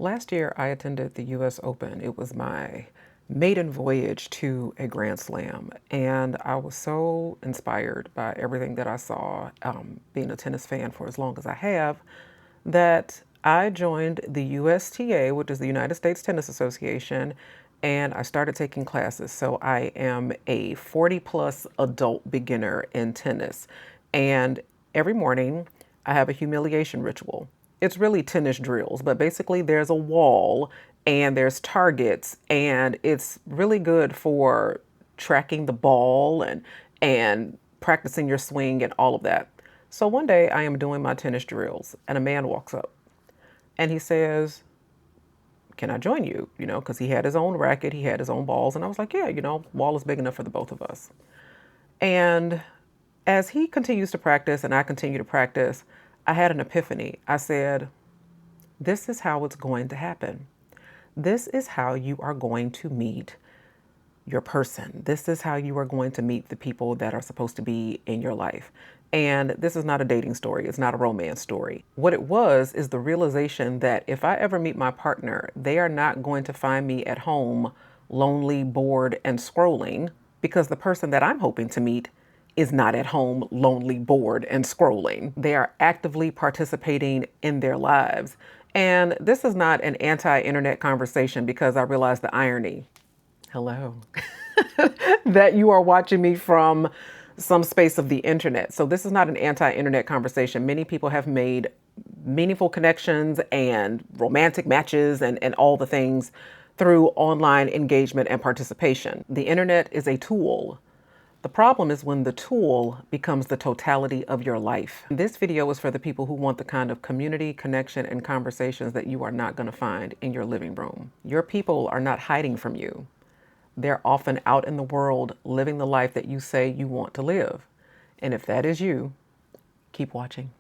Last year, I attended the US Open. It was my maiden voyage to a Grand Slam, and I was so inspired by everything that I saw, being a tennis fan for as long as I have, that I joined the USTA, which is the United States Tennis Association, and I started taking classes. So I am a 40 plus adult beginner in tennis. And every morning I have a humiliation ritual. It's really tennis drills, but basically there's a wall and there's targets, and it's really good for tracking the ball and practicing your swing and all of that. So one day I am doing my tennis drills and a man walks up and he says, "Can I join you?" Because he had his own racket, he had his own balls. And I was like, "Yeah, wall is big enough for the both of us." And as he continues to practice and I continue to practice, I had an epiphany. I said, this is how it's going to happen. This is how you are going to meet your person. This is how you are going to meet the people that are supposed to be in your life. And this is not a dating story. It's not a romance story. What it was is the realization that if I ever meet my partner, they are not going to find me at home, lonely, bored, and scrolling, because the person that I'm hoping to meet is not at home, lonely, bored, and scrolling. They are actively participating in their lives. And this is not an anti-internet conversation, because I realize the irony. Hello. That you are watching me from some space of the internet. So this is not an anti-internet conversation. Many people have made meaningful connections and romantic matches and all the things through online engagement and participation. The internet is a tool. The problem is when the tool becomes the totality of your life. This video is for the people who want the kind of community, connection, and conversations that you are not going to find in your living room. Your people are not hiding from you. They're often out in the world living the life that you say you want to live. And if that is you, keep watching.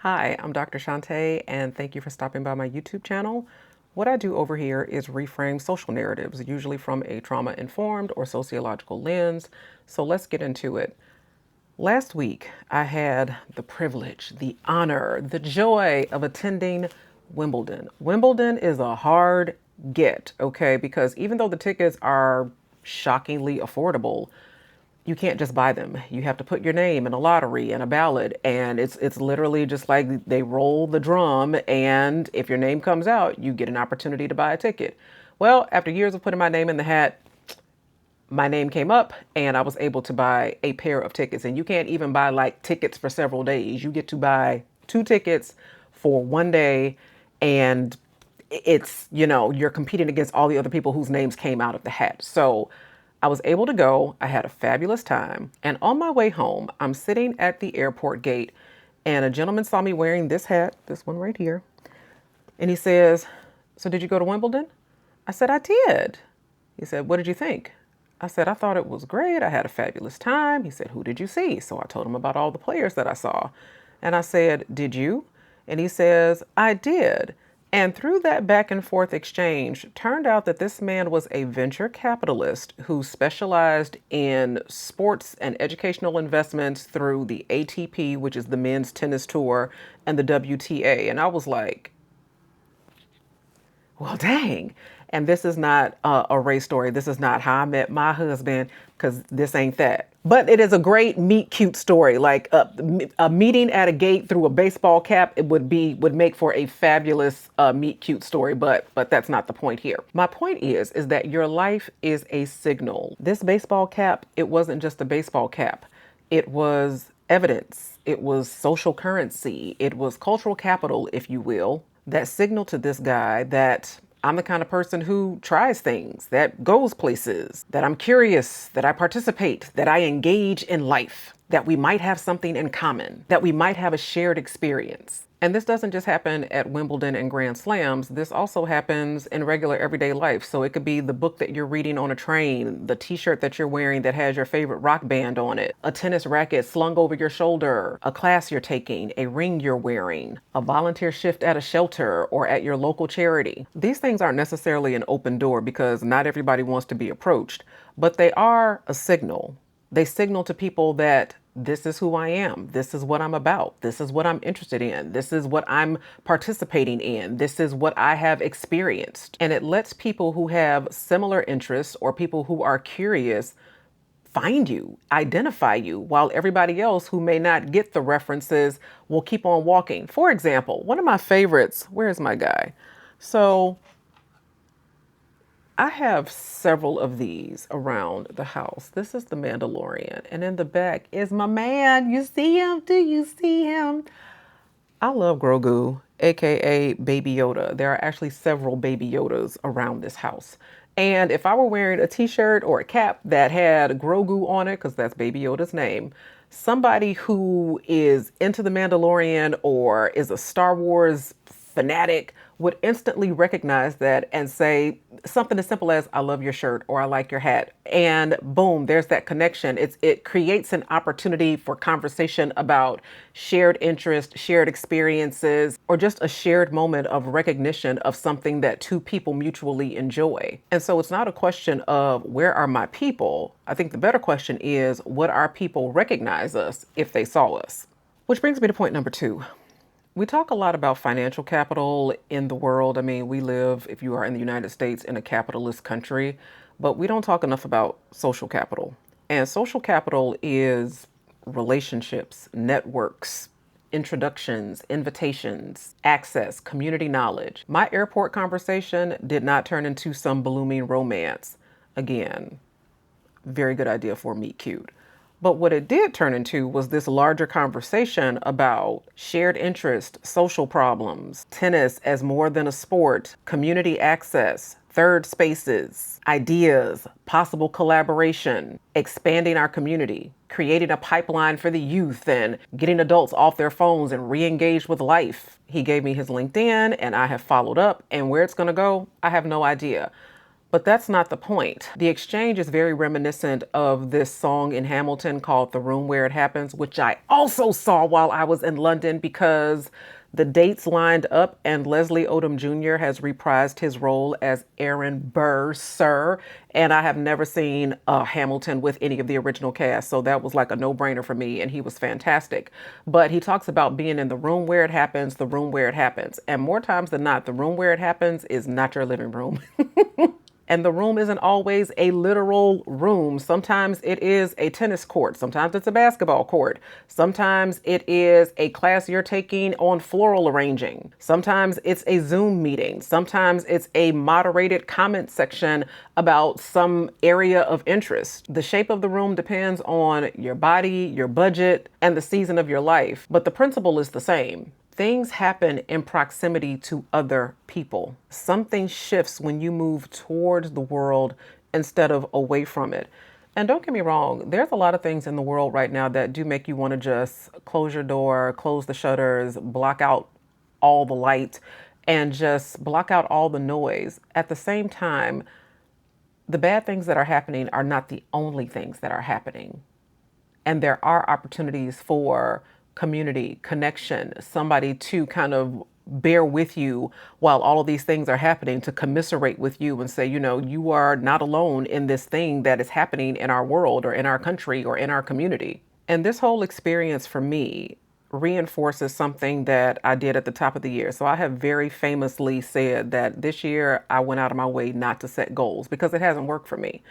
Hi, I'm Dr. Shantae, and thank you for stopping by my YouTube channel. What I do over here is reframe social narratives, usually from a trauma-informed or sociological lens. So let's get into it. Last week, I had the privilege, the honor, the joy of attending Wimbledon. Wimbledon is a hard get, okay? Because even though the tickets are shockingly affordable, you can't just buy them. You have to put your name in a lottery and a ballot, and it's literally just like they roll the drum, and if your name comes out, you get an opportunity to buy a ticket. Well, after years of putting my name in the hat, my name came up and I was able to buy a pair of tickets. And you can't even buy like tickets for several days. You get to buy 2 tickets for one day, and it's, you're competing against all the other people whose names came out of the hat. So I was able to go. I had a fabulous time. And on my way home, I'm sitting at the airport gate and a gentleman saw me wearing this hat, this one right here. And he says, "So did you go to Wimbledon?" I said, "I did." He said, "What did you think?" I said, "I thought it was great. I had a fabulous time." He said, "Who did you see?" So I told him about all the players that I saw. And I said, "Did you?" And he says, "I did." And through that back and forth exchange, turned out that this man was a venture capitalist who specialized in sports and educational investments through the ATP, which is the men's tennis tour, and the WTA. And I was like, well, dang. And this is not a race story. This is not how I met my husband, because this ain't that. But it is a great meet cute story. Like a meeting at a gate through a baseball cap, it would make for a fabulous meet cute story. But that's not the point here. My point is that your life is a signal. This baseball cap, it wasn't just a baseball cap. It was evidence. It was social currency. It was cultural capital, if you will, that signaled to this guy that I'm the kind of person who tries things, that goes places, that I'm curious, that I participate, that I engage in life, that we might have something in common, that we might have a shared experience. And this doesn't just happen at Wimbledon and Grand Slams. This also happens in regular everyday life. So it could be the book that you're reading on a train, the t-shirt that you're wearing that has your favorite rock band on it, a tennis racket slung over your shoulder, a class you're taking, a ring you're wearing, a volunteer shift at a shelter or at your local charity. These things aren't necessarily an open door because not everybody wants to be approached, but they are a signal. They signal to people that This is who I am. This is what I'm about. This is what I'm interested in. This is what I'm participating in. This is what I have experienced. And it lets people who have similar interests or people who are curious find you, identify you, while everybody else who may not get the references will keep on walking. For example, one of my favorites, where's my guy? So I have several of these around the house. This is the Mandalorian, and in the back is my man. You see him? Do you see him? I love Grogu, aka Baby Yoda. There are actually several Baby Yodas around this house. And if I were wearing a t shirt or a cap that had Grogu on it, because that's Baby Yoda's name, somebody who is into The Mandalorian or is a Star Wars fanatic would instantly recognize that and say something as simple as, I love your shirt or I like your hat. And boom, there's that connection. It creates an opportunity for conversation about shared interest, shared experiences, or just a shared moment of recognition of something that two people mutually enjoy. And so it's not a question of where are my people? I think the better question is, would our people recognize us if they saw us? Which brings me to point number 2. We talk a lot about financial capital in the world. I mean, we live, if you are in the United States, in a capitalist country, but we don't talk enough about social capital. And social capital is relationships, networks, introductions, invitations, access, community knowledge. My airport conversation did not turn into some blooming romance. Again, very good idea for meet cute. But what it did turn into was this larger conversation about shared interest, social problems, tennis as more than a sport, community access, third spaces, ideas, possible collaboration, expanding our community, creating a pipeline for the youth, and getting adults off their phones and re-engaged with life. He gave me his LinkedIn and I have followed up, and where it's going to go, I have no idea. But that's not the point. The exchange is very reminiscent of this song in Hamilton called The Room Where It Happens, which I also saw while I was in London because the dates lined up and Leslie Odom Jr. has reprised his role as Aaron Burr, sir. And I have never seen Hamilton with any of the original cast. So that was like a no-brainer for me, and he was fantastic. But he talks about being in the room where it happens, the room where it happens. And more times than not, the room where it happens is not your living room. And the room isn't always a literal room. Sometimes it is a tennis court. Sometimes it's a basketball court. Sometimes it is a class you're taking on floral arranging. Sometimes it's a Zoom meeting. Sometimes it's a moderated comment section about some area of interest. The shape of the room depends on your body, your budget, and the season of your life. But the principle is the same. Things happen in proximity to other people. Something shifts when you move towards the world instead of away from it. And don't get me wrong, there's a lot of things in the world right now that do make you want to just close your door, close the shutters, block out all the light, and just block out all the noise. At the same time, the bad things that are happening are not the only things that are happening. And there are opportunities for community, connection, somebody to kind of bear with you while all of these things are happening, to commiserate with you and say, you know, you are not alone in this thing that is happening in our world or in our country or in our community. And this whole experience for me reinforces something that I did at the top of the year. So I have very famously said that this year I went out of my way not to set goals because it hasn't worked for me.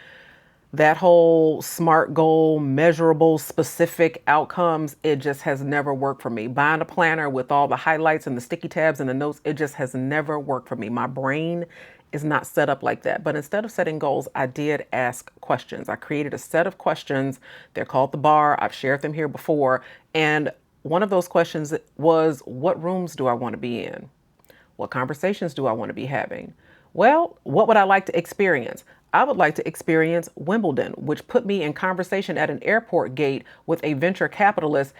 That whole SMART goal, measurable, specific outcomes, it just has never worked for me. Buying a planner with all the highlights and the sticky tabs and the notes, it just has never worked for me. My brain is not set up like that. But instead of setting goals, I did ask questions. I created a set of questions. They're called the bar. I've shared them here before. And one of those questions was, what rooms do I want to be in? What conversations do I want to be having? Well, what would I like to experience? I would like to experience Wimbledon, which put me in conversation at an airport gate with a venture capitalist,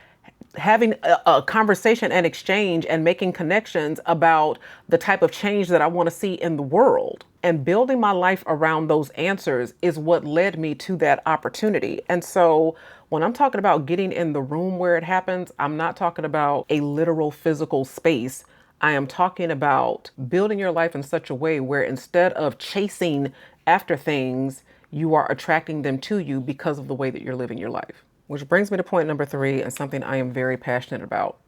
having a conversation and exchange and making connections about the type of change that I want to see in the world. And building my life around those answers is what led me to that opportunity. And so when I'm talking about getting in the room where it happens, I'm not talking about a literal physical space. I am talking about building your life in such a way where instead of chasing after things, you are attracting them to you because of the way that you're living your life. Which brings me to point number three and something I am very passionate about.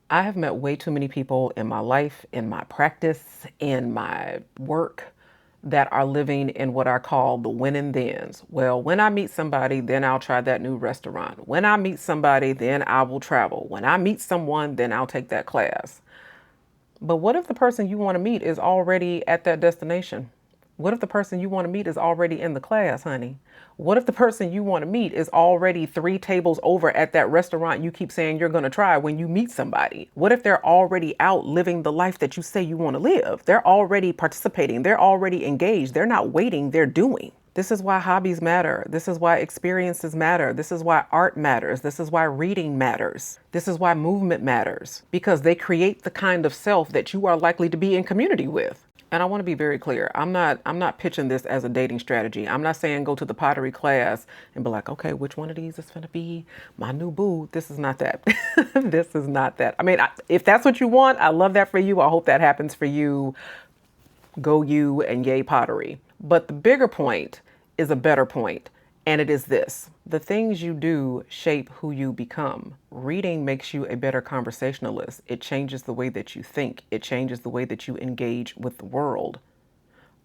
I have met way too many people in my life, in my practice, in my work that are living in what I call the when and thens. Well, when I meet somebody, then I'll try that new restaurant. When I meet somebody, then I will travel. When I meet someone, then I'll take that class. But what if the person you want to meet is already at that destination? What if the person you want to meet is already in the class, honey? What if the person you want to meet is already three tables over at that restaurant you keep saying you're going to try when you meet somebody? What if they're already out living the life that you say you want to live? They're already participating. They're already engaged. They're not waiting. They're doing. This is why hobbies matter. This is why experiences matter. This is why art matters. This is why reading matters. This is why movement matters, because they create the kind of self that you are likely to be in community with. And I want to be very clear. I'm not pitching this as a dating strategy. I'm not saying go to the pottery class and be like, okay, which one of these is going to be my new boo? This is not that. This is not that. I mean, if that's what you want, I love that for you. I hope that happens for you. Go you and yay pottery. But the bigger point is a better point, and it is this: the things you do shape who you become. Reading makes you a better conversationalist. It changes the way that you think. It changes the way that you engage with the world.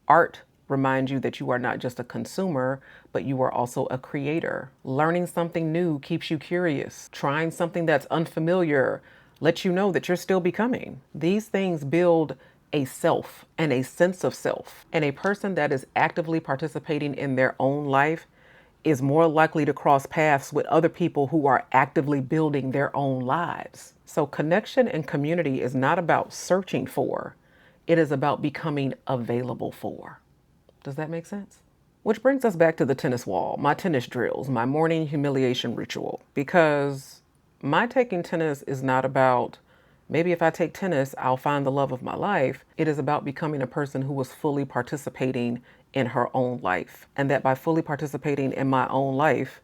Art reminds you that you are not just a consumer, but you are also a creator. Learning something new keeps you curious. Trying something that's unfamiliar lets you know that you're still becoming. These things build a self and a sense of self. And a person that is actively participating in their own life is more likely to cross paths with other people who are actively building their own lives. So connection and community is not about searching for, it is about becoming available for. Does that make sense? Which brings us back to the tennis wall, my tennis drills, my morning humiliation ritual, because my taking tennis is not about maybe if I take tennis, I'll find the love of my life. It is about becoming a person who is fully participating in her own life. And that by fully participating in my own life,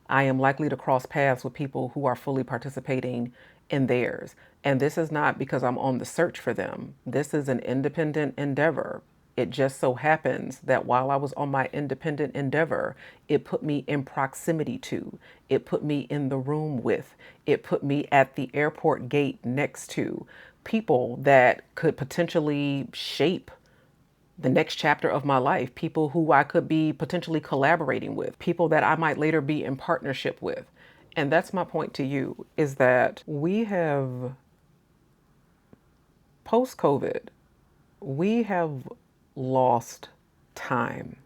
I am likely to cross paths with people who are fully participating in theirs. And this is not because I'm on the search for them. This is an independent endeavor. It just so happens that while I was on my independent endeavor, it put me in proximity to, it put me in the room with, it put me at the airport gate next to people that could potentially shape the next chapter of my life, people who I could be potentially collaborating with, people that I might later be in partnership with. And that's my point to you, is that we have, post-COVID, we have lost time.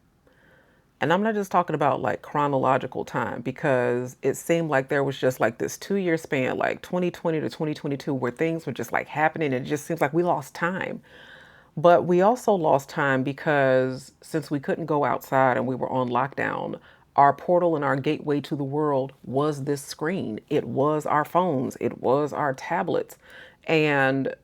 And I'm not just talking about like chronological time, because it seemed like there was just like this 2 year span, like 2020 to 2022, where things were just like happening. And it just seems like we lost time. But we also lost time because since we couldn't go outside and we were on lockdown, our portal and our gateway to the world was this screen. It was our phones. It was our tablets. And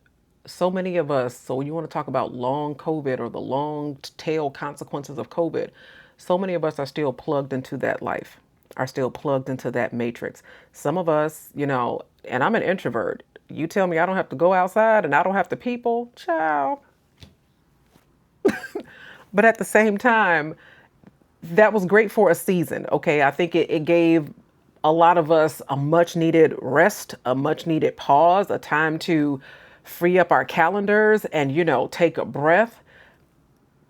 so many of us, so when you want to talk about long COVID or the long tail consequences of COVID, so many of us are still plugged into that life, are still plugged into that matrix. Some of us, and I'm an introvert. You tell me I don't have to go outside and I don't have to people, child. But at the same time, that was great for a season. Okay. I think it gave a lot of us a much needed rest, a much needed pause, a time to free up our calendars and, take a breath.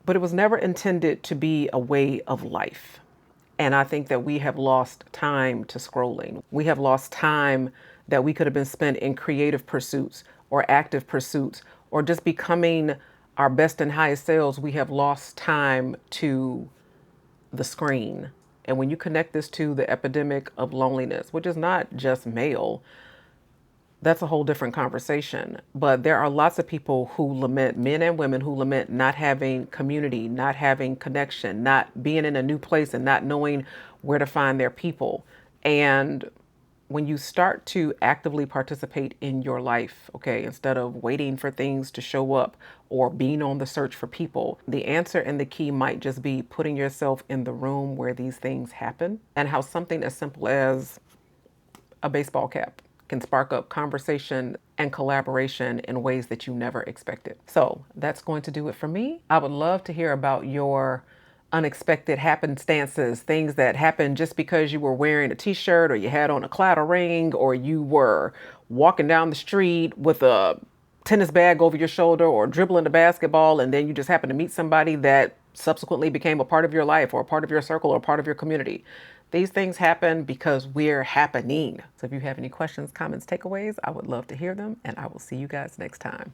But it was never intended to be a way of life. And I think that we have lost time to scrolling. We have lost time that we could have been spent in creative pursuits or active pursuits or just becoming our best and highest selves. We have lost time to the screen. And when you connect this to the epidemic of loneliness, which is not just male, that's a whole different conversation. But there are lots of people who lament, men and women who lament not having community, not having connection, not being in a new place and not knowing where to find their people. And when you start to actively participate in your life, okay, instead of waiting for things to show up or being on the search for people, the answer and the key might just be putting yourself in the room where these things happen, and how something as simple as a baseball cap can spark up conversation and collaboration in ways that you never expected. So that's going to do it for me. I would love to hear about your unexpected happenstances, things that happened just because you were wearing a t-shirt or you had on a cloud ring or you were walking down the street with a tennis bag over your shoulder or dribbling a basketball and then you just happen to meet somebody that subsequently became a part of your life or a part of your circle or part of your community. These things happen because we're happening. So if you have any questions, comments, takeaways, I would love to hear them and I will see you guys next time.